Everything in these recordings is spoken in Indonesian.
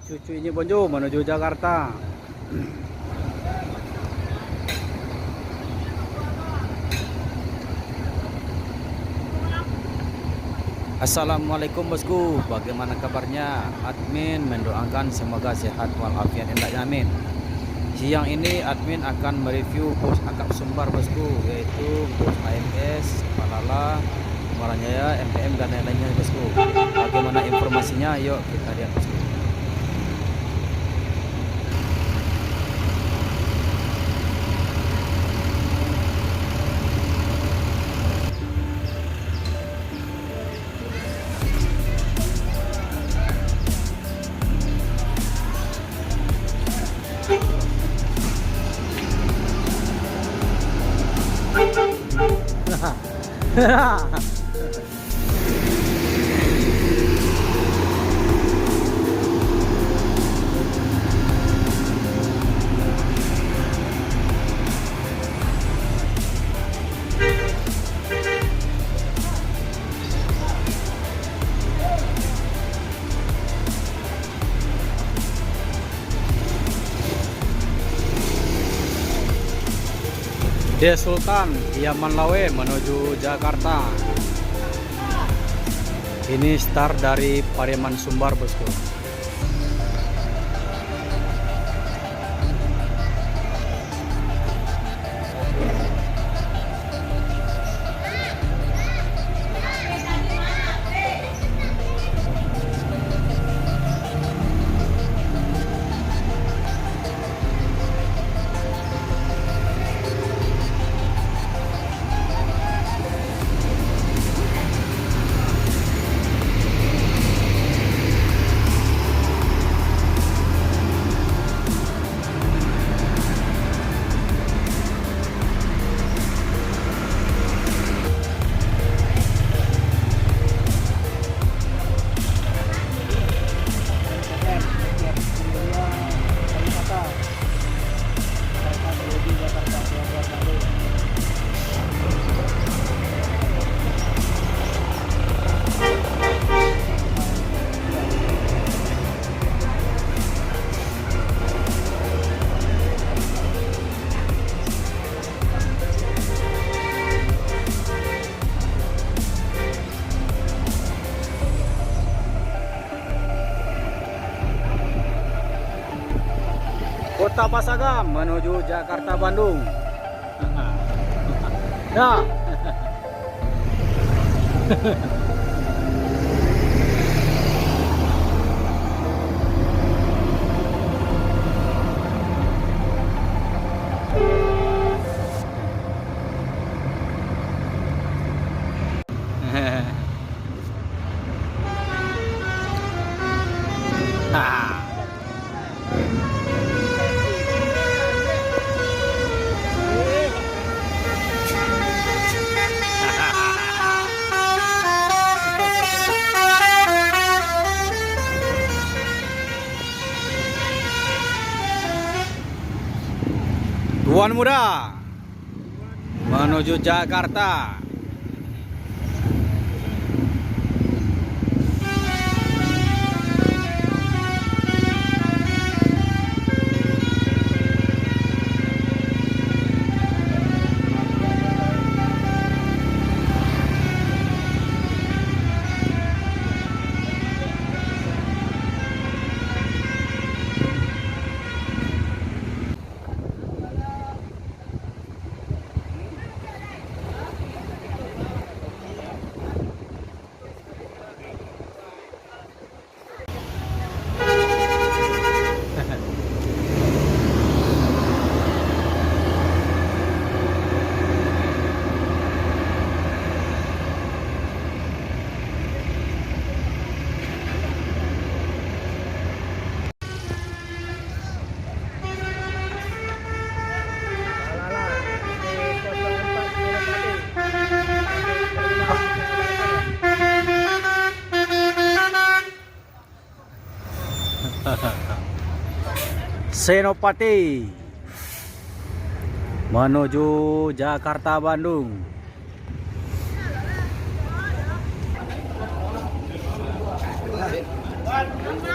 cucunya Bonjo menuju Jakarta. Assalamualaikum bosku, bagaimana kabarnya? Admin mendoakan semoga sehat walafiat hendaknya, amin. Siang ini admin akan mereview bus akap Sumbar bosku, yaitu bus AMS, Palala, Muarajaya, MPM dan lain-lainnya bosku. Bagaimana informasinya? Yuk kita lihat bosku. Des Sultan Yaman Lawe menuju Jakarta. Ini start dari Pariaman Sumbar bosku. Kota Pasagam menuju Jakarta Bandung. Ya. Tuan Muda menuju Jakarta. Senopati menuju Jakarta Bandung. Mama.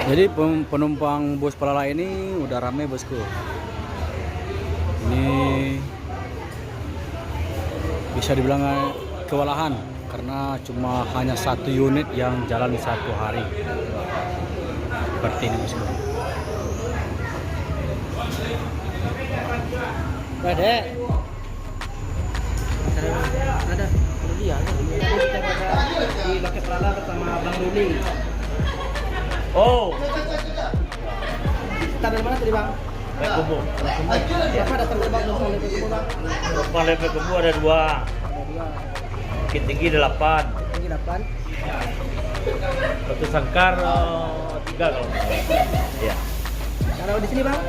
Jadi penumpang bus Palala ini udah rame bosku. Ini bisa dibilang kewalahan karena cuma hanya satu unit yang jalan satu hari. Seperti ini bosku. Ada. Ada. Dia di Loket Palala bersama Bang Ruli. Oh, Kita dari mana tadi Bang? Lek Kubu. Siapa datang ke Bang? Numpang Lek Kubu Bang? Depan Lek Kubu ada 2. Ada 2. Bukit Tinggi 8. Tinggi 8. Batu Sangkar 3 kalau nggak salah. Iya. Kalau di sini Bang?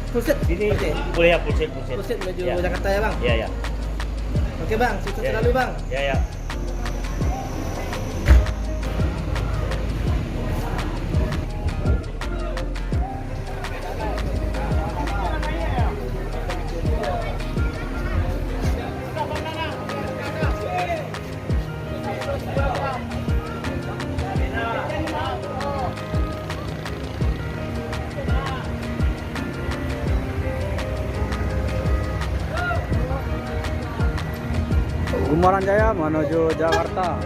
Pusat. Sini Oke. boleh ya Pusat. Pusat menuju Ya. Jakarta ya Bang? Iya, ya. Oke Bang, sukses Ya. selalu Bang. Ya, ya. Kumaran Jaya menuju Jakarta.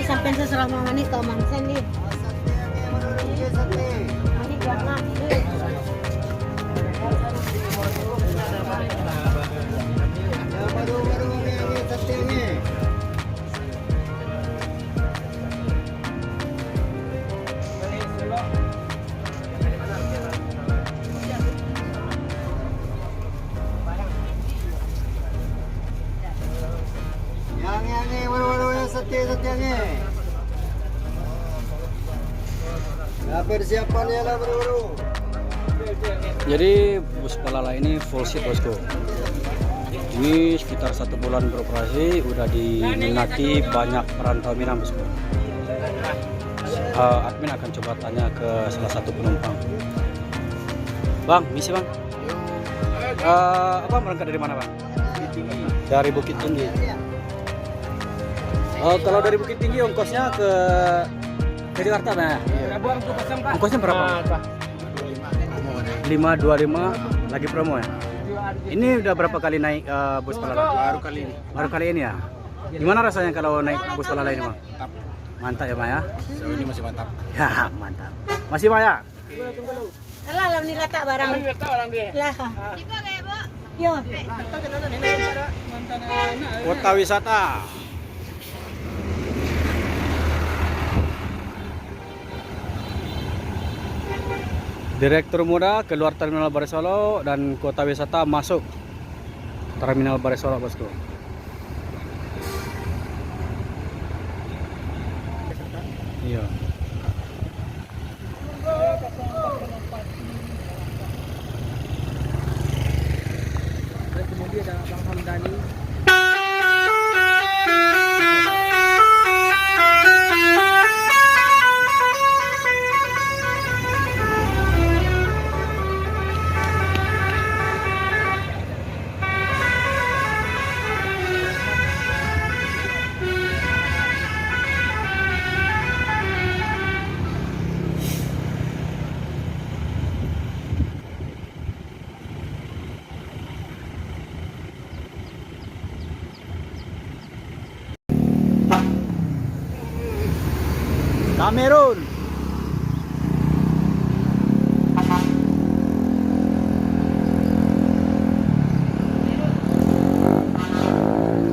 Sampai seserama menit kau mangsa nih. Ini warna ini. Yang ini baru-baru yang setia-setianya. Ya persiapannya lah baru-baru. Jadi bus Palala ini full seat bosku. Ini sekitar 1 bulan beroperasi, udah diminati banyak perantau Minang bosku. Admin akan coba tanya ke salah satu penumpang. Bang, misi bang. Apa berangkat dari mana bang? Dari Bukit Tinggi. Kalau dari Bukit Tinggi ongkosnya ke Jakarta nah. Ongkosnya berapa? 525 lagi promo ya. Ini udah berapa kali naik bus Palala? Baru kali ini. Baru kali ini ya. Gimana rasanya kalau naik bus Palala ini bang? Mantap ya bang ya. Sejauh ini masih mantap. Ya mantap. Masih bang ya. Alah lah ni letak barang. Lah. Yo. Kota wisata. Direktur muda keluar Terminal Barisolo dan kota wisata masuk Terminal Barisolo bosku. Iya. Kemudian ada Bang Hamdani. Ah, meron.